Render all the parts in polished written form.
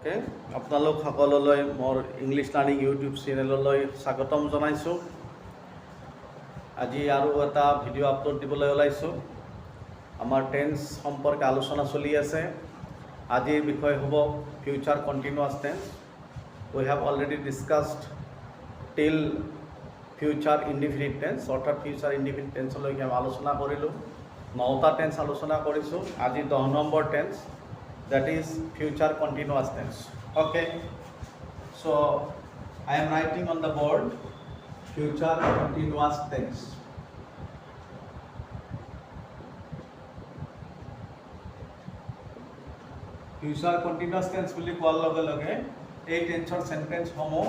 Okay, আপোনালোক সকললৈ মোৰ ইংলিছ লাৰ্ণিং ইউটিউব চেনেললৈ স্বাগতম জনাইছোঁ। আজি আৰু এটা ভিডিঅ' আপলোড দিবলৈ ওলাইছোঁ। আমাৰ টেন্স সম্পৰ্কে আলোচনা চলি আছে। আজিৰ বিষয় হ'ব future continuous tense. We have already discussed till future indefinite tense, অৰ্থাৎ ফিউচাৰ ইনডিফিনিট টেন্সলৈকে আমি আলোচনা কৰিলোঁ। 9টা টেন্স আলোচনা কৰিছোঁ। আজি 10 নম্বৰ tense, that is future continuous tense. Okay, so I am writing on the board future continuous tense. Future continuous tense বুলি কোৱাৰ লগে লগে এই টেন্সৰ সেন্টেন্স সমূহ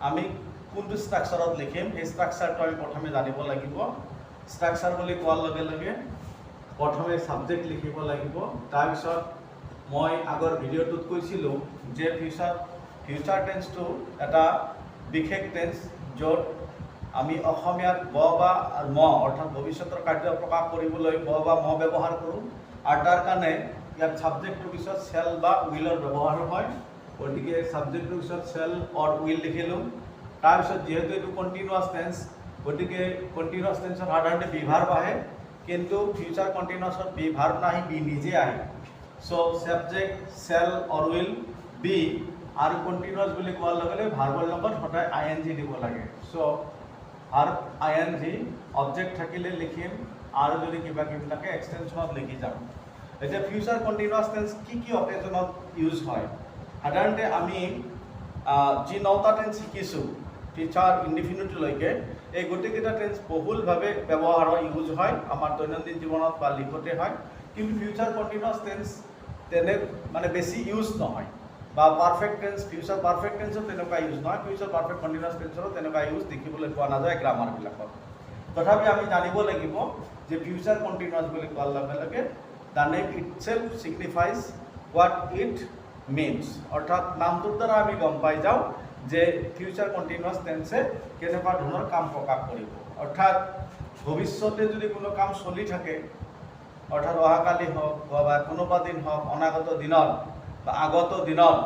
আমি কোনটো ষ্ট্ৰাকচাৰত লিখিম এই ষ্ট্ৰাকচাৰটো আমি প্ৰথমে জানিব লাগিব। ষ্ট্ৰাকচাৰ বুলি কোৱাৰ লগে লগে প্ৰথমে সাবজেক্ট লিখিব লাগিব। তাৰ পিছত মই আগৰ ভিডিঅ'টোত কৈছিলোঁ যে ফিউচাৰ টেন্সটো এটা বিশেষ টেন্স য'ত আমি অসমীয়াত ব বা ম অৰ্থাৎ ভৱিষ্যতৰ কাৰ্য প্ৰকাশ কৰিবলৈ ব বা ম ব্যৱহাৰ কৰোঁ, আৰু তাৰ কাৰণে ইয়াত ছাবজেক্টটোৰ পিছত চেল বা উইলৰ ব্যৱহাৰ হয়। গতিকে ছাবজেক্টটোৰ পিছত চেল অৰ উইল লিখিলোঁ। তাৰপিছত যিহেতু এইটো কণ্টিনিউৱাছ টেন্স, গতিকে কণ্টিনিউৱাছ টেন্সত সাধাৰণতে বি ভাৰ্ব আহে, কিন্তু ফিউচাৰ কণ্টিনিউৱাছত বি ভাৰ্ব নাহি, বি নিজে আহে। So subject shall or will be আৰু continuous বুলি কোৱাৰ লগে লগে ভাৰ্বৰ লগত সদায় ing দিব লাগে। So ভাৰ্ব ing অবজেক্ট থাকিলে লিখিম, আৰু যদি কিবা কিবি থাকে এক্সটেনশ্যনত লিখি যাম। এতিয়া ফিউচাৰ কণ্টিনিউৱাছ টেন্স কি কি অকেজনত ইউজ হয়? সাধাৰণতে আমি যি 9টা টেন্স শিকিছোঁ ফিউচাৰ ইনডিফিনিটলৈকে, এই গোটেইকেইটা টেন্স বহুলভাৱে ব্যৱহাৰ হয়, ইউজ হয় আমাৰ দৈনন্দিন জীৱনত বা লিখোতে হয়। কিন্তু ফিউচাৰ কণ্টিনিউৱাছ টেন্স তেনে মানে বেছি ইউজ নহয়, বা পাৰফেক্ট টেন্স ফিউচাৰ পাৰফেক্ট টেন্সত তেনেকুৱা ইউজ নহয়, ফিউচাৰ পাৰফেক্ট কণ্টিনিউৱাছ টেন্সৰো তেনেকুৱা ইউজ দেখিবলৈ পোৱা নাযায় গ্ৰামাৰবিলাকত। তথাপি আমি জানিব লাগিব যে ফিউচাৰ কণ্টিনিউৱাছ বুলি কোৱাৰ লগে লগে the name itself signifies what it means, অৰ্থাৎ নামটোৰ দ্বাৰা আমি গম পাই যাওঁ যে ফিউচাৰ কণ্টিনিউৱাছ টেন্সে কেনেকুৱা ধৰণৰ কাম প্ৰকাশ কৰিব। অৰ্থাৎ ভৱিষ্যতে যদি কোনো কাম চলি থাকে, অৰ্থাৎ অহাকালি হওক বা কোনোবা দিন হওক, অনাগত দিনত বা আগত দিনত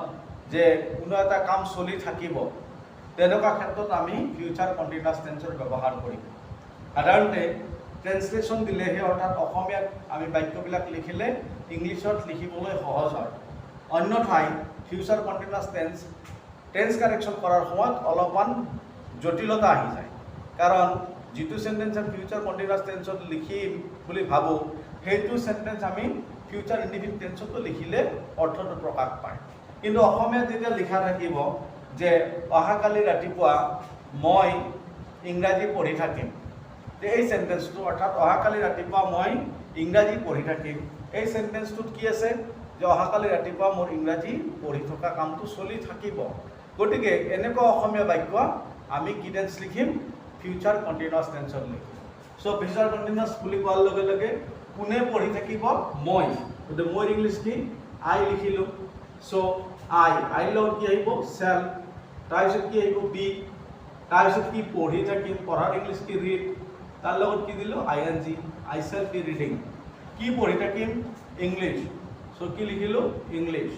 যে কোনো এটা কাম চলি থাকিব, তেনেকুৱা ক্ষেত্ৰত আমি ফিউচাৰ কণ্টিনিউৱাছ টেন্সৰ ব্যৱহাৰ কৰিম। সাধাৰণতে ট্ৰেন্সলেশ্যন দিলেহে, অৰ্থাৎ অসমীয়াত আমি বাক্যবিলাক লিখিলে ইংলিছত লিখিবলৈ সহজ হয়। অন্যথাই ফিউচাৰ কণ্টিনিউৱাছ টেন্স কাৰেকশ্যন কৰাৰ সময়ত অলপমান জটিলতা আহি যায়, কাৰণ যিটো চেণ্টেন্স আমি ফিউচাৰ কণ্টিনিউৱাছ টেন্সত লিখিম বুলি ভাবোঁ, সেইটো চেণ্টেন্স আমি ফিউচাৰ ইনডিফিনিট টেন্সতো লিখিলে অৰ্থটো প্ৰকাশ পায়। কিন্তু অসমীয়াত যেতিয়া লিখা থাকিব যে অহাকালি ৰাতিপুৱা মই ইংৰাজী পঢ়ি থাকিম, এই চেণ্টেন্সটো অৰ্থাৎ অহাকালি ৰাতিপুৱা মই ইংৰাজী পঢ়ি থাকিম, এই চেণ্টেন্সটোত কি আছে যে অহাকালি ৰাতিপুৱা মোৰ ইংৰাজী পঢ়ি থকা কামটো চলি থাকিব। গতিকে এনেকুৱা অসমীয়া বাক্য আমি কি টেন্স লিখিম? ফিউচাৰ কণ্টিনিউৱাছ টেন্সত লিখিম। চ' ফিউচাৰ কণ্টিনিউৱাছ বুলি কোৱাৰ লগে লগে কোনে পঢ়ি থাকিব? মই। গতিকে মই ইংলিছ কি? আই লিখিলোঁ। চ' আইৰ লগত কি আহিব? চেল। তাৰপিছত কি আহিব? বি। তাৰপিছত কি? পঢ়ি থাকিম, পঢ়াৰ ইংলিছ কি? ৰিড। তাৰ লগত কি দিলোঁ? ing, আই চেল বি ৰিডিং। কি পঢ়ি থাকিম? ইংলিছ। চ' কি লিখিলোঁ? ইংলিছ।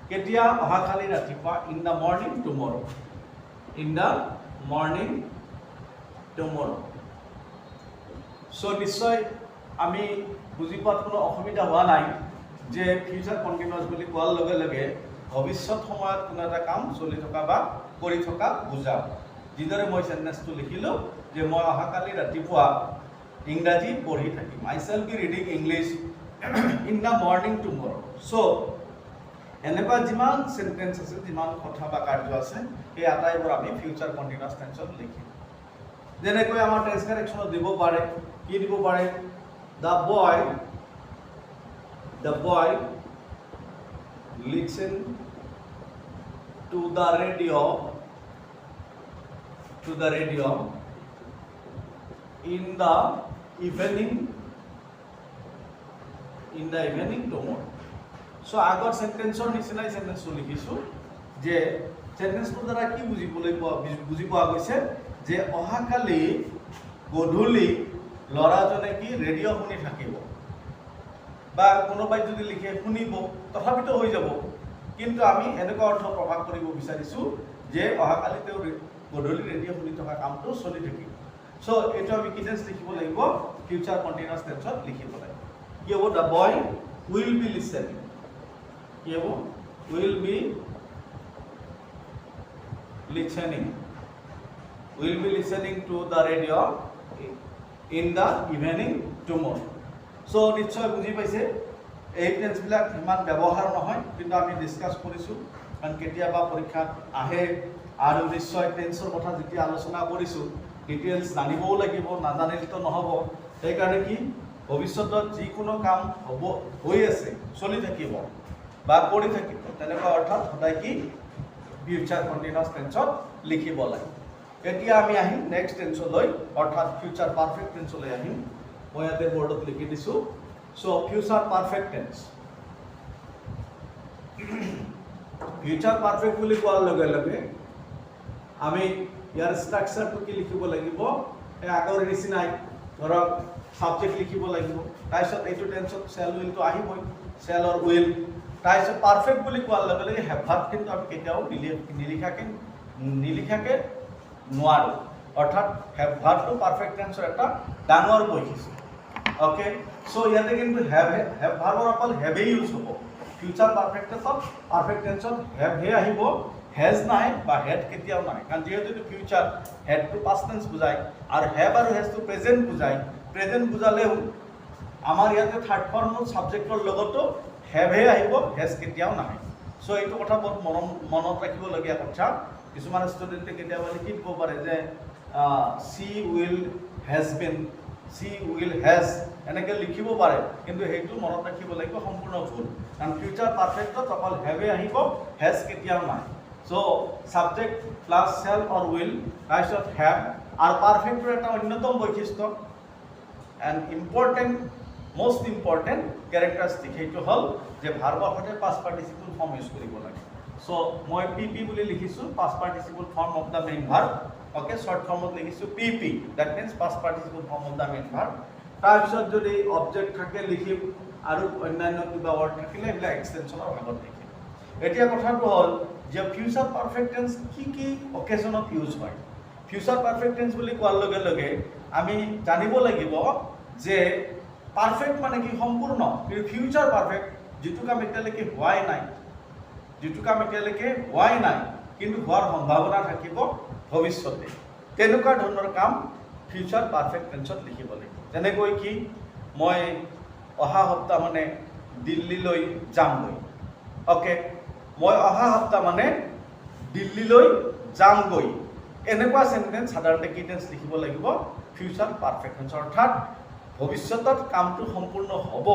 কেতিয়া? অহাকালি ৰাতিপুৱা। In the morning tomorrow. In the morning tomorrow. So' নিশ্চয় আমি বুজি পোৱাত কোনো অসুবিধা হোৱা নাই যে ফিউচাৰ কণ্টিনিউৱাছ বুলি কোৱাৰ লগে লগে ভৱিষ্যত সময়ত কোনো এটা কাম চলি থকা বা কৰি থকা বুজাওঁ। যিদৰে মই চেণ্টেন্সটো লিখিলোঁ যে মই অহাকালি ৰাতিপুৱা ইংৰাজী পঢ়ি থাকিম। I shall be reading English in the morning tomorrow. So' এনেকুৱা যিমান চেণ্টেন্স আছে, যিমান কথা বা কাৰ্য আছে, সেই আটাইবোৰ আমি ফিউচাৰ কণ্টিনিউৱাছ টেন্সত লিখিম। যেনেকৈ আমাৰ টেন্স কাৰেকশ্যনত দিব পাৰে, কি দিব পাৰে? The boy listened to the radio in the evening tomorrow. So আগৰ চেণ্টেন্সৰ নিচিনাই চেণ্টেন্সটো লিখিছোঁ যে চেণ্টেন্সটোৰ দ্বাৰা কি বুজি পোৱা গৈছে যে অহাকালি গধূলি ল'ৰাজনে কি ৰেডিঅ' শুনি থাকিব, বা কোনোবাই যদি লিখে শুনিব, তথাপিতো হৈ যাব। কিন্তু আমি এনেকুৱা অৰ্থ প্ৰকাশ কৰিব বিচাৰিছোঁ যে অহাকালি তেওঁ গধূলি ৰেডিঅ' শুনি থকা কামটো চলি থাকিব। সো এইটো আমি কি টেন্স লিখিব লাগিব, ফিউচাৰ কন্টিনিউয়াছ টেন্সত লিখিব লাগিব। কি হ'ব, the boy will be listening, কি হ'ব, will be listening, will be listening to the radio in the evening tomorrow. So নিশ্চয় বুজি পাইছে এই টেন্সবিলাক ইমান ব্যৱহাৰ নহয়, কিন্তু আমি ডিসকাস কৰিছোঁ কাৰণ কেতিয়াবা পৰীক্ষাত আহে আৰু নিশ্চয় টেন্সৰ কথা যেতিয়া আলোচনা কৰিছোঁ ডিটেইলছ জানিবও লাগিব, নাজানিলেতো নহ'ব। সেইকাৰণে কি ভৱিষ্যতত যিকোনো কাম হ'ব, হৈ আছে, চলি থাকিব বা কৰি থাকিব, তেনেকুৱা অৰ্থাৎ সদায় কি ফিউচাৰ কন্টিনিউয়াছ টেন্সত লিখিব লাগে। এতিয়া আমি আহিম নেক্সট টেন্সলৈ, অৰ্থাৎ ফিউচাৰ পাৰফেক্ট টেন্সলৈ আহিম। মই ইয়াতে বৰ্ডত লিখি দিছোঁ। So future perfect tense, future perfect বুলি কোৱাৰ লগে লগে আমি ইয়াৰ ষ্ট্ৰাকচাৰটো কি লিখিব লাগিব, এই আগৰ নিচিনাই ধৰক সাবজেক্ট লিখিব লাগিব, তাৰপিছত এইটো টেন্সত শ্যাল উইলটো আহিবই, শ্যাল অৰ উইল। তাৰপিছত পাৰফেক্ট বুলি কোৱাৰ লগে লগে হেভ ভাৰ্ব কিন্তু আমি কেতিয়াও নিলিখাকে নোৱাৰোঁ, অৰ্থাৎ হেভ ভাৰ্বটো পাৰফেক্ট টেন্সৰ এটা ডাঙৰ বৈশিষ্ট্য। অ'কে, সো ইয়াতে কিন্তু হেভ ভাৰ্বৰ অকল হেভেই ইউজ হ'ব। ফিউচাৰ পাৰফেক্ট টেন্সত হেভহে আহিব, হেজ নাহে বা হেড কেতিয়াও নাহে, কাৰণ যিহেতু ফিউচাৰ হেডটো পাষ্ট টেন্স বুজায় আৰু হেভ আৰু হেজটো প্ৰেজেণ্ট বুজায়। প্ৰেজেণ্ট বুজালেও আমাৰ ইয়াতে থাৰ্ড ফৰ্মৰ ছাবজেক্টৰ লগতো হেভহে আহিব, হেজ কেতিয়াও নাহে। সো এইটো কথা বহুত মনত ৰাখিবলগীয়া কথা। কিছুমান ষ্টুডেণ্টে কেতিয়াবা লিখি দিব পাৰে যে C will has been, C will has, এনেকৈ লিখিব পাৰে, কিন্তু সেইটো মনত ৰাখিব লাগিব সম্পূৰ্ণ ভুল, কাৰণ ফিউচাৰ পাৰফেক্টত অকল হেভে আহিব, হেজ কেতিয়াও নাহে। So subject plus shall or will, তাৰপিছত হেভ। আৰু পাৰফেক্টৰ এটা অন্যতম বৈশিষ্ট্য এণ্ড most important characteristic সেইটো হ'ল যে ভাৰ্বৰ সৈতে পাষ্ট পাৰ্টিচিপল ফৰ্ম ইউজ কৰিব লাগে। সো মই পিপি বুলি লিখিছোঁ, past participle form of the main verb. Okay, short ফৰ্মত লিখিছোঁ PP, that means past participle form of the main verb. তাৰপিছত যদি অবজেক্ট থাকে লিখিম, আৰু অন্যান্য কিবা ৱৰ্ড থাকিলে এইবিলাক এক্সটেনশ্যনৰ ভাগত লিখিম। এতিয়া কথাটো হ'ল যে ফিউচাৰ পাৰফেক্ট টেন্স কি অকেজনত ইউজ হয়। ফিউচাৰ পাৰফেক্ট টেন্স বুলি কোৱাৰ লগে লগে আমি জানিব লাগিব যে পাৰফেক্ট মানে কি সম্পূৰ্ণ, কিন্তু ফিউচাৰ পাৰফেক্ট যিটো কাম এতিয়ালৈকে হোৱাই নাই, কিন্তু হোৱাৰ সম্ভাৱনা থাকিব ভৱিষ্যতে, তেনেকুৱা ধৰণৰ কাম ফিউচাৰ পাৰফেক্ট টেন্সত লিখিব লাগিব। যেনেকৈ কি মই অহা সপ্তাহ মানে দিল্লীলৈ যামগৈ। অ'কে, মই অহা সপ্তাহ মানে দিল্লীলৈ যামগৈ, এনেকুৱা চেণ্টেন্স সাধাৰণতে কি টেন্স লিখিব লাগিব, ফিউচাৰ পাৰফেক্ট টেন্স, অৰ্থাৎ ভৱিষ্যতত কামটো সম্পূৰ্ণ হ'ব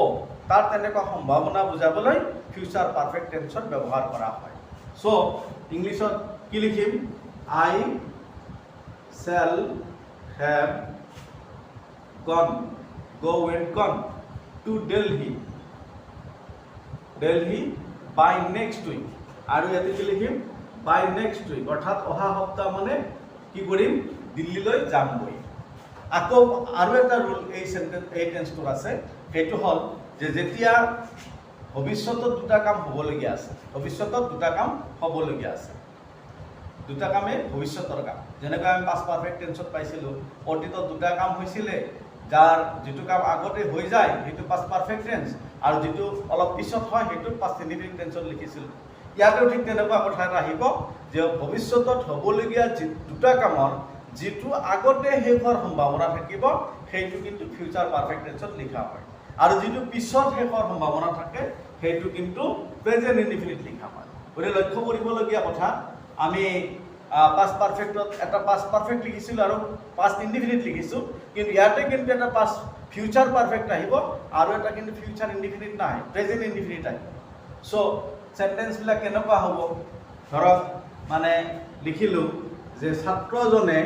তাৰ তেনেকুৱা সম্ভাৱনা বুজাবলৈ ফিউচাৰ পাৰফেক্ট টেন্সত ব্যৱহাৰ কৰা হয়। সো ইংলিছত কি লিখিম, I shall have gone to Delhi by next week. আৰু ইয়াতে কি লিখিম, বাই নেক্সট উইক, অৰ্থাৎ অহা সপ্তাহ মানে কি কৰিম, দিল্লীলৈ যামগৈ। আকৌ আৰু এটা ৰুল এই টেন্সটোৰ আছে, সেইটো হ'ল যে যেতিয়া ভৱিষ্যতত দুটা কাম হ'বলগীয়া আছে, দুটা কামেই ভৱিষ্যতৰ কাম। যেনেকৈ আমি পাষ্ট পাৰফেক্ট টেন্সত পাইছিলোঁ, অতীতত দুটা কাম হৈছিলে, যাৰ যিটো কাম আগতে হৈ যায় সেইটো পাষ্ট পাৰফেক্ট টেন্স, আৰু যিটো অলপ পিছত হয় সেইটো পাষ্ট ইনডিফিনিট টেন্সত লিখিছিলোঁ। ইয়াতেও ঠিক তেনেকুৱা কথা এটা আহিব যে ভৱিষ্যতত হ'বলগীয়া দুটা কামৰ যিটো আগতে শেষ হোৱাৰ সম্ভাৱনা থাকিব সেইটো কিন্তু ফিউচাৰ পাৰফেক্ট টেন্সত লিখা হয়, আৰু যিটো পিছত শেষ হোৱাৰ সম্ভাৱনা থাকে সেইটো কিন্তু প্ৰেজেণ্ট ইনডিফিনিট লিখা হয়। গতিকে লক্ষ্য কৰিবলগীয়া কথা, আমি পাষ্ট পাৰফেক্টত এটা পাষ্ট পাৰফেক্ট লিখিছিলোঁ আৰু পাষ্ট ইনডিফিনিট লিখিছোঁ, কিন্তু ইয়াতে কিন্তু এটা পাষ্ট ফিউচাৰ পাৰফেক্ট আহিব আৰু এটা কিন্তু ফিউচাৰ ইনডিফিনিট নাহে, প্ৰেজেণ্ট ইনডিফিনিট আহিব। সো চেণ্টেন্সবিলাক কেনেকুৱা হ'ব, ধৰক মানে লিখিলোঁ যে ছাত্ৰজনে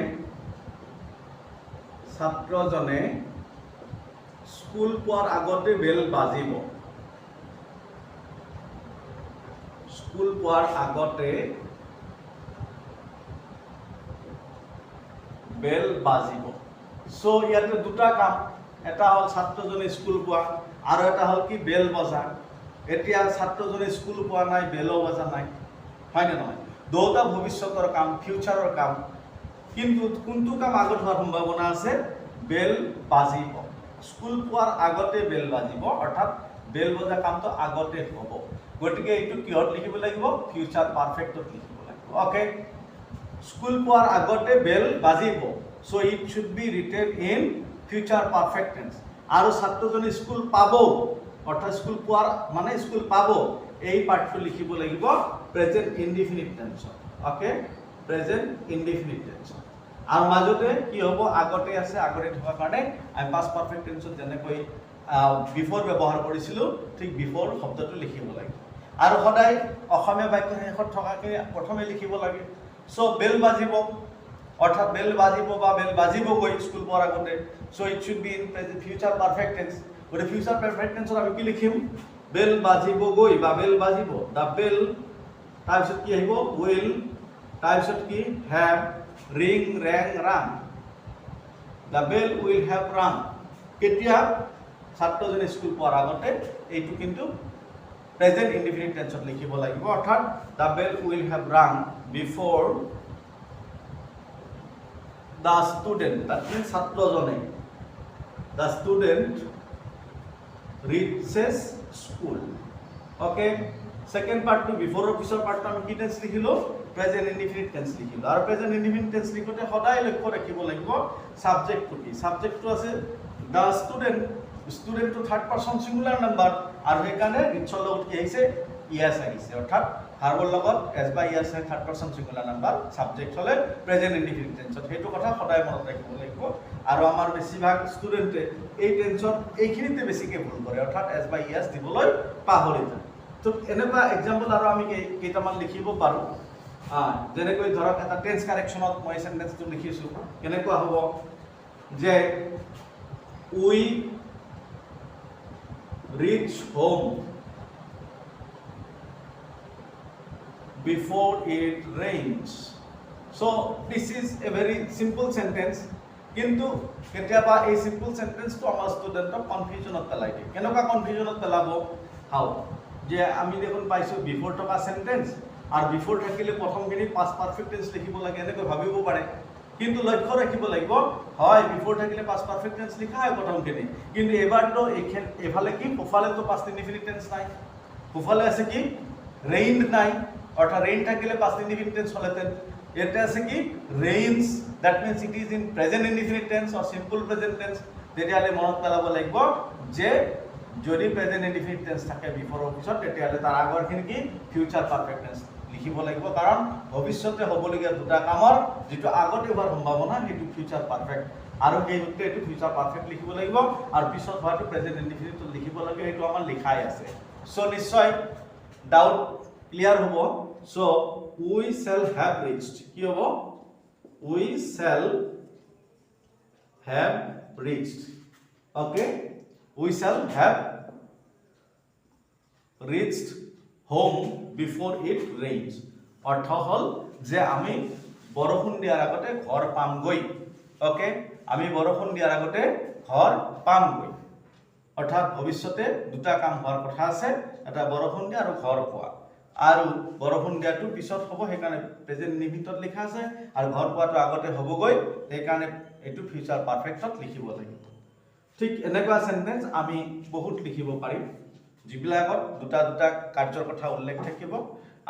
স্কুল পোৱাৰ আগতে বেল বাজিব, স্কুল পোৱাৰ আগতে বেল বাজিব। সো ইয়াতে দুটা কাম, এটা হ'ল ছাত্ৰজনে স্কুল পোৱা আৰু এটা হ'ল কি বেল বজা। এতিয়া ছাত্ৰজনে স্কুল পোৱা নাই, বেলো বজা নাই, হয়নে নহয়? দুটা ভৱিষ্যতৰ কাম, ফিউচাৰৰ কাম। কিন্তু কোনটো কাম আগত হোৱাৰ সম্ভাৱনা আছে? বেল বাজিব। স্কুল পোৱাৰ আগতে বেল বাজিব, অৰ্থাৎ বেল বজা কামটো আগতে হ'ব। গতিকে এইটো কিহত লিখিব লাগিব? ফিউচাৰ পাৰফেক্টত লিখিব লাগিব। অ'কে, স্কুল পোৱাৰ আগতে বেল বাজিব, so' it should be written in future perfect tense. আৰু ছাত্ৰজনে স্কুল পাব, অৰ্থাৎ স্কুল পোৱাৰ মানে স্কুল পাব, এই পাৰ্টটো লিখিব লাগিব প্ৰেজেণ্ট ইনডিফিনিট টেন্সত। অ'কে, প্ৰেজেণ্ট ইনডিফিনিট টেন্সত। আৰু মাজতে কি হ'ব? আগতে আছে, আগতে থকাৰ কাৰণে আমি পাষ্ট পাৰফেক্ট টেন্সত যেনেকৈ বিফৰ ব্যৱহাৰ কৰিছিলোঁ, ঠিক বিফৰ শব্দটো লিখিব লাগিব। আৰু সদায় অসমীয়া বাক্যৰ শেষত থকাখিনি প্ৰথমে লিখিব লাগে। চ' বেল বাজিব, অৰ্থাৎ বেল বাজিব বা বেল বাজিবগৈ স্কুল পোৱাৰ আগতে, so' it should be in future perfect tense. গতিকে ফিউচাৰ পাৰফেক্ট টেন্সত আমি কি লিখিম? বেল বাজিবগৈ বা বেল বাজিব। দ্য বেল, তাৰপিছত কি আহিব? উইল, তাৰপিছত কি? Have, ring, rang, rung. The bell will have rung. কেতিয়া? ছাত্ৰজনে স্কুল পোৱাৰ আগতে। এইটো কিন্তু প্ৰেজেণ্ট ইনডিফিনিট টেন্সত লিখিব লাগিব, অৰ্থাৎ the bell will have rung before the student, that means ছাত্ৰজনে, the student reaches school. Okay, second পাৰ্টটো বিফৰৰ পিছৰ পাৰ্টটো আমি কি টেন্স লিখিলোঁ? প্ৰেজেণ্ট ইনডিফিনিট টেন্স লিখিলোঁ। আৰু প্ৰেজেণ্ট ইনডিফিনিট টেন্স লিখোঁতে সদায় লক্ষ্য ৰাখিব লাগিব ছাবজেক্টটো কি। ছাবজেক্টটো আছে দ্য ষ্টুডেণ্ট, ষ্টুডেণ্টটো থাৰ্ড পাৰ্চন ছিংগুলাৰ নাম্বাৰ, আৰু সেইকাৰণে ৰিচৰ লগত কি আহিছে? ইয়াছ আহিছে, অৰ্থাৎ ভাৰ্বৰ লগত এছ বা ইয়াছ আহে, third person singular number. Subject হ'লে প্ৰেজেণ্ট ইনডিফিনিট টেন্সত। সেইটো কথা সদায় মনত ৰাখিব লাগিব। আৰু আমাৰ বেছিভাগ ষ্টুডেণ্টে এই টেন্সত এইখিনিতে বেছিকৈ ভুল কৰে, অৰ্থাৎ এছ বা ইয়াছ দিবলৈ পাহৰি যায়। তো এনেকুৱা এক্সাম্পল আৰু আমি কেইটামান লিখিব পাৰোঁ। যেনেকৈ ধৰক এটা টেন্স কাৰেকশ্যনত মই চেণ্টেন্সটো লিখিছোঁ, কেনেকুৱা হ'ব? যে we reach home before it rains. So this is a very simple sentence, কিন্তু কেতিয়াবা এই simple sentence to আমাৰ ষ্টুডেণ্টক কনফিউজনত পেলাই দিয়ে। কেনেকুৱা কনফিউজনত পেলাব? হাউ? যে আমি দেখোন পাইছোঁ বিফৰ থকা চেণ্টেন্স, আৰু বিফৰ থাকিলে প্ৰথমখিনি পাষ্ট পাৰফেক্ট টেন্স লিখিব লাগে, এনেকৈ ভাবিব পাৰে। কিন্তু লক্ষ্য ৰাখিব লাগিব, হয় বিফৰ থাকিলে পাষ্ট পাৰফেক্ট টেন্স লিখা হয় প্ৰথমখিনি, কিন্তু এবাৰতো এফালে কি? সোঁফালেতো পাষ্ট ইনডিফিনিট টেন্স নাই, সোঁফালে আছে কি? ৰেইন নাই, অৰ্থাৎ ৰেইন থাকিলে পাষ্ট ইনডিফিনিট টেন্স হ'লেতেন। ইয়াতে আছে কি? Rains, that means it is in present indefinite tense or simple present tense. তেতিয়াহ'লে মনত পেলাব লাগিব যে যদি প্ৰেজেণ্ট ইনডিফিনিট টেন্স থাকে বিফৰৰ পিছত, তেতিয়াহ'লে তাৰ আগৰখিনি কি? ফিউচাৰ পাৰফেক্ট টেন্স লিখিব লাগিব, কাৰণ ভৱিষ্যতে হ'বলগীয়া দুটা কামৰ যিটো আগতে হোৱাৰ সম্ভাৱনা সেইটো ফিউচাৰ পাৰফেক্ট, আৰু সেই সূত্ৰে এইটো ফিউচাৰ পাৰফেক্ট লিখিব লাগিব, আৰু পিছত হোৱাটো প্ৰেজেণ্ট ইনডিফিনিটত লিখিব লাগে। সেইটো আমাৰ লিখাই আছে। চ' নিশ্চয় ডাউট ক্লিয়াৰ হ'ব। So' we shall have reached, কি হ'ব? We shall have reached. Okay, we shall have reached home before it rains. অৰ্থ হ'ল যে আমি বৰষুণ দিয়াৰ আগতে ঘৰ পামগৈ। অ'কে, আমি বৰষুণ দিয়াৰ আগতে ঘৰ পামগৈ, অৰ্থাৎ ভৱিষ্যতে দুটা কাম হোৱাৰ কথা আছে, এটা বৰষুণ দিয়া আৰু ঘৰ পোৱা। আৰু বৰষুণ দিয়াটো পিছত হ'ব, সেইকাৰণে প্ৰেজেণ্ট ইনডিফিনিটত লিখা আছে, আৰু ঘৰ পোৱাটো আগতে হ'বগৈ, সেইকাৰণে এইটো ফিউচাৰ পাৰফেক্টত লিখিব লাগিব। ঠিক এনেকুৱা চেণ্টেন্স আমি বহুত লিখিব পাৰিম, যিবিলাকত দুটা দুটা কাৰ্যৰ কথা উল্লেখ থাকিব,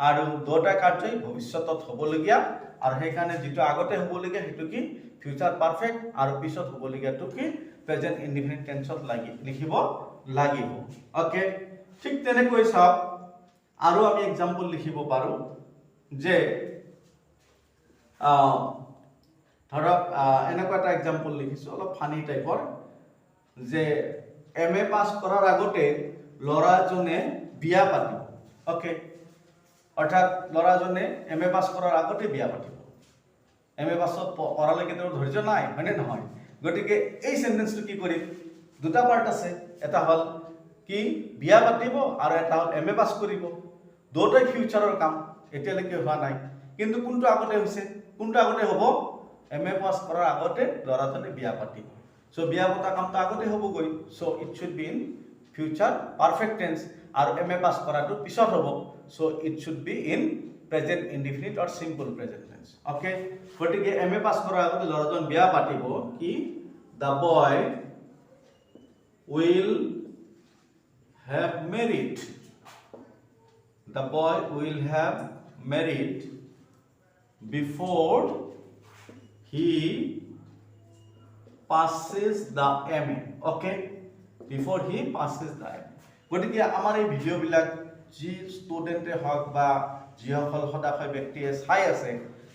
আৰু দুটা কাৰ্যই ভৱিষ্যতত হ'বলগীয়া, আৰু সেইকাৰণে যিটো আগতে হ'বলগীয়া সেইটো কি? ফিউচাৰ পাৰফেক্ট, আৰু পিছত হ'বলগীয়াটো কি? প্ৰেজেণ্ট ইনডিফিনিট টেন্সত লিখিব লাগিব। অ'কে, ঠিক তেনেকৈ চাওক আৰু আমি এক্সাম্পল লিখিব পাৰোঁ যে ধৰক এনেকুৱা এটা এক্সাম্পল লিখিছোঁ, অলপ ফানি টাইপৰ, যে MA পাছ কৰাৰ আগতে ল'ৰাজনে বিয়া পাতিব। অ'কে, অৰ্থাৎ ল'ৰাজনে MA পাছ কৰাৰ আগতে বিয়া পাতিব। MA পাছত কৰালৈকে তেওঁৰ ধৈৰ্য নাই, হয়নে নহয়? গতিকে এই চেণ্টেন্সটো কি কৰিম? দুটা পাৰ্ট আছে, এটা হ'ল কি? বিয়া পাতিব, আৰু এটা হ'ল MA পাছ কৰিব। দুটাই ফিউচাৰৰ কাম, এতিয়ালৈকে হোৱা নাই, কিন্তু কোনটো আগতে হৈছে? কোনটো আগতে হ'ব? MA পাছ কৰাৰ আগতে ল'ৰাজনে বিয়া পাতিব। চ' বিয়া পতা কামটো আগতে হ'বগৈ, so' it should be in future perfect tense. আৰু MA পাছ কৰাটো পিছত হ'ব so it should be in present indefinite or simple present tense okay গতিকে MA পাছ কৰাৰ আগতে ল'ৰাজন বিয়া পাতিব কি the boy will have married the boy will have married before he passes the MA okay before he passes the MA গতিকে আমাৰ এই ভিডিও বিলাক যি ষ্টুডেন্টে হক বা যিসকল সদাশয় ব্যক্তিয়ে চাই আছে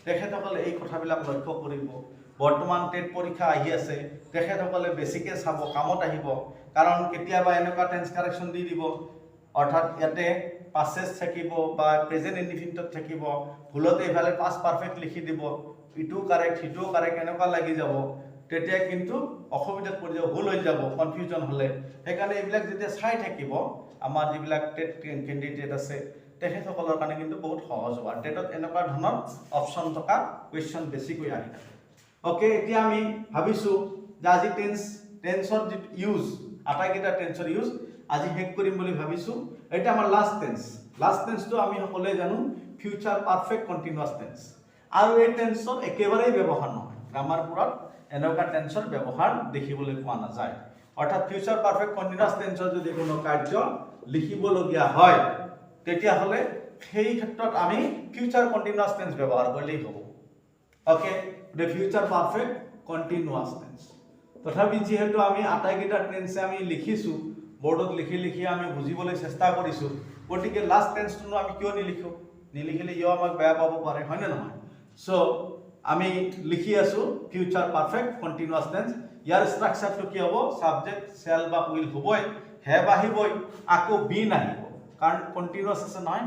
তেখেতসকলে এই কথাবিলাক লক্ষ্য কৰিব বৰ্তমান টেট পৰীক্ষা আহি আছে তেখেতসকলে বেছিকে চাব কামত আহিব কাৰণ কেতিয়াবা এনেকুৱা টেন্স কাৰেকশ্যন দি দিব অৰ্থাৎ ইয়াতে পাছেছ থাকিব বা প্ৰেজেন্ট ইনডিফিনিটত থাকিব ভুলতে ইফালে পাছ পাৰফেক্ট লিখি দিব ইটো কাৰেক্ট সিটো কাৰেক্ট এনেকুৱা লাগি যাব তেতিয়া কিন্তু অসুবিধাত পৰি যাব ভুল হৈ যাব কনফিউজন হলে সেইকাৰণে এইবিলাক যেতিয়া চাই থাকিব আমাৰ যিবিলাক টেট কেণ্ডিডেট আছে তেখেতসকলৰ কাৰণে কিন্তু বহুত সহজ হ'ব টেটত এনেকুৱা ধৰণৰ অপশ্যন থকা কুৱেশ্যন বেছিকৈ আহি থাকে ওকে এতিয়া আমি ভাবিছো যে আজি টেন্সৰ যি ইউজ আটাইকেইটা টেন্সৰ ইউজ আজি শেষ কৰিম বুলি ভাবিছো এটা আমাৰ লাষ্ট টেন্সটো আমি সকলোৱে জানো ফিউচাৰ পাৰফেক্ট কন্টিনিউয়াস টেন্স আৰু এই টেন্সৰ একেবাৰেই ব্যৱহাৰ নহয় গ্ৰামাৰবোৰত এনেকুৱা টেন্সৰ ব্যৱহাৰ দেখিবলৈ পোৱা নাযায় অৰ্থাৎ ফিউচাৰ পাৰফেক্ট কন্টিনিউয়াস টেন্সৰ যদি কোনো কাৰ্য লিখিবলগীয়া হয় তেতিয়া হলে সেই ক্ষেত্ৰত আমি ফিউচাৰ কন্টিনিউয়াস টেন্স ব্যৱহাৰ কৰিলেই হ'ব okay the future perfect continuous tense তথাপি যেহেতু আমি আটাইকেইটা টেন্সে আমি লিখিছো বোর্ডত লিখি আমি বুজিবলৈ চেষ্টা কৰিছো গতিকে লাষ্ট টেন্সটো আমি কিয় নিলিখিলে ইও আমাক বেয়া পাব পাৰে হয় না নহয় সো আমি লিখি আছো ফিউচাৰ পাৰফেক্ট কন্টিনিউয়াস টেন্স ইয়াৰ ষ্ট্ৰাকচাৰটো কি হ'ব সাবজেক্ট শ্যাল বা উইল হ'বই হ্যাভ আহিবই আকৌ বিন আহিব কাৰণ কন্টিনিউয়াস আছে নহয়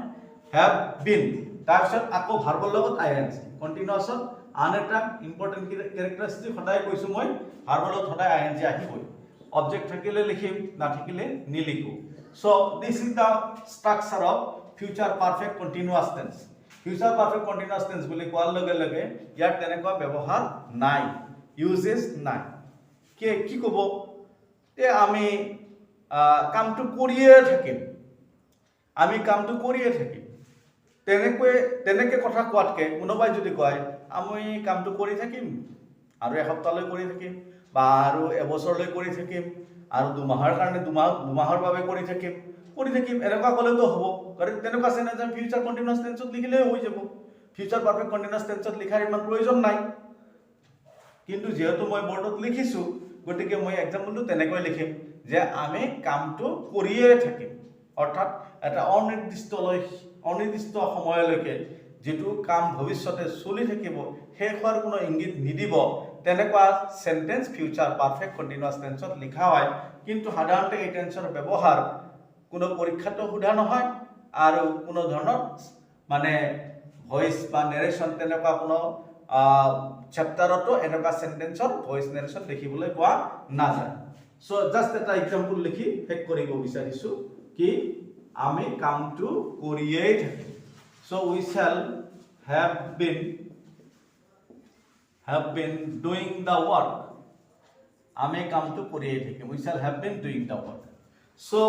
হ্যাভ বিন তাৰপিছত আকৌ ভাৰ্বৰ লগত আইএনজি কন্টিনিউয়াছত আন এটা ইম্পৰ্টেন্ট ক্যাৰেক্টাৰিষ্টিক সদায় কৈছো মই ভাৰ্বৰ লগত সদায় আইএনজি আহিবই অবজেক্ট থাকিলে লিখিম না থাকিলে নিলিখো so this is the structure of future perfect continuous tense future perfect continuous tense বুলি কোৱাৰ লগে লগে ইয়াৰ তেনেকুৱা ব্যৱহাৰ নাই ইউজেস নাই কি ক'ব তে আমি কামটো কৰিয়ে থাকিম তেনেকৈ কথা কোৱাতকে কোনোবাই যদি কয় আমি কামটো কৰি থাকিম আৰু এসপ্তাহলৈ কৰি থাকিম বা আৰু এবছৰলৈ কৰি থাকিম আৰু দুমাহৰ কাৰণে দুমাহৰ বাবে কৰি থাকিম এনেকুৱা ক'লেতো হ'ব কাৰণ তেনেকুৱা সেন্টেন্স আমি ফিউচাৰ কন্টিনিউয়াস টেন্সত লিখিলেই হৈ যাব ফিউচাৰ পাৰফেক্ট কন্টিনিউয়াস টেন্সত লিখাৰ ইমান প্ৰয়োজন নাই কিন্তু যেহেতু মই বোৰ্ডত লিখিছো গতিকে মই এক্সাম্পলটো তেনেকৈ লিখিম যে আমি কামটো কৰিয়ে থাকিম অৰ্থাৎ এটা অনিৰ্দিষ্ট সময়লৈকে যেটো কাম ভৱিষ্যতে চলি থাকিব শেষ হোৱাৰ কোনো ইংগিত নিদিব তেনেকুৱা সেন্টেন্স ফিউচাৰ পাৰফেক্ট কন্টিনিউয়াস টেন্সত লিখা হয় কিন্তু সাধাৰণতে এই টেন্সৰ ব্যৱহাৰ কোনো পৰীক্ষাটো সোধা নহয় আৰু কোনো ধৰণৰ মানে ভয়েস বা নেৰেশন তেনেকুৱা কোনো চ্যাপ্টাৰতো এনেকুৱা সেন্টেন্সৰ ভয়েস নেৰেশন দেখিবলৈ পোৱা নাযায় সো জাস্ট এটা এক্সাম্পল লিখি শেষ কৰিব বিচাৰিছো কি আমি কামটো কৰিয়ে থাকিম so we shall have been doing the work আমি কামটো কৰিয়ে থাকিম we shall have been doing the work so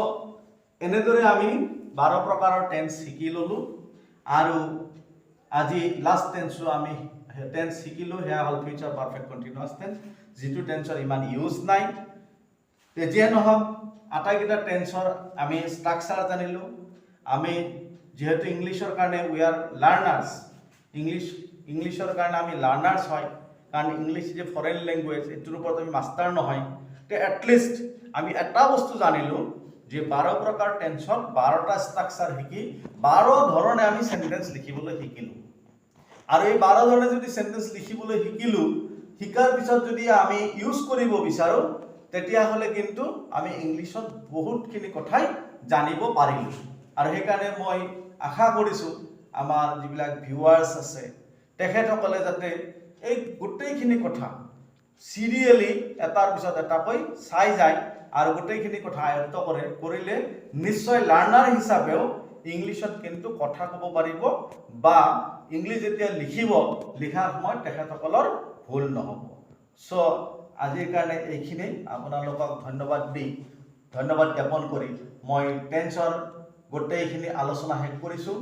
এনেদৰে আমি 12 প্ৰকাৰৰ টেন্স শিকি ললো আৰু আজি লাষ্ট টেন্সটো আমি টেন্স শিকিলো হেয়া হল ফিউচাৰ পাৰফেক্ট কন্টিনিউয়াস টেন্স যেটো টেন্সৰ ইমান ইউজ নাই তেজিয়া নহক আটাইকেইটা টেন্সৰ আমি ষ্ট্ৰাকচাৰ জানিলো আমি যেহেতু ইংলিশৰ কাৰণে উই আৰ লাৰ্নাৰ্স ইংলিশৰ কাৰণে আমি লাৰ্নাৰ্স হয় কাৰণ ইংলিশ যে ফৰেন ল্যাঙ্গুৱেজ এটোৰ ওপৰত আমি মাষ্টাৰ নহয় তে এট লিষ্ট আমি এটা বস্তু জানিলো যে 12 প্ৰকাৰ টেন্সৰ 12টা ষ্ট্ৰাকচাৰ শিকি 12 ধৰণে আমি সেন্টেন্স লিখিবলৈ শিকিলো আৰু এই 12 ধৰণে যদি সেন্টেন্স লিখিবলৈ শিকিলো শিকাৰ পিছত যদি আমি ইউজ কৰিব বিচাৰো তেতিয়া হলে কিন্তু আমি ইংলিশত বহুতখিনি কথাই জানিব পাৰিলো আৰু সেই কাৰণে মই আশা কৰিছো আমাৰ যিবিলাক ভিউয়াৰ্স আছে তেখেতসকলে যাতে এই গোটেইখিনি কথা সিৰিয়ালি এটাৰ পিছত এটাকৈ চাই যায় আৰু গোটেইখিনি কথা আয়ত্ত কৰিলে নিশ্চয় লাৰ্নাৰ হিচাপেও ইংলিশত কিন্তু কথা ক'ব পাৰিব বা ইংলিশ যেতিয়া লিখাৰ সময়ত তেখেতসকলৰ ভুল নহব সো আজিৰ কাৰণে এইখিনি আপোনালোকক ধন্যবাদ জ্ঞাপন কৰি মই টেন্সৰ গোটেইখিনি আলোচনা শেষ কৰিছোঁ।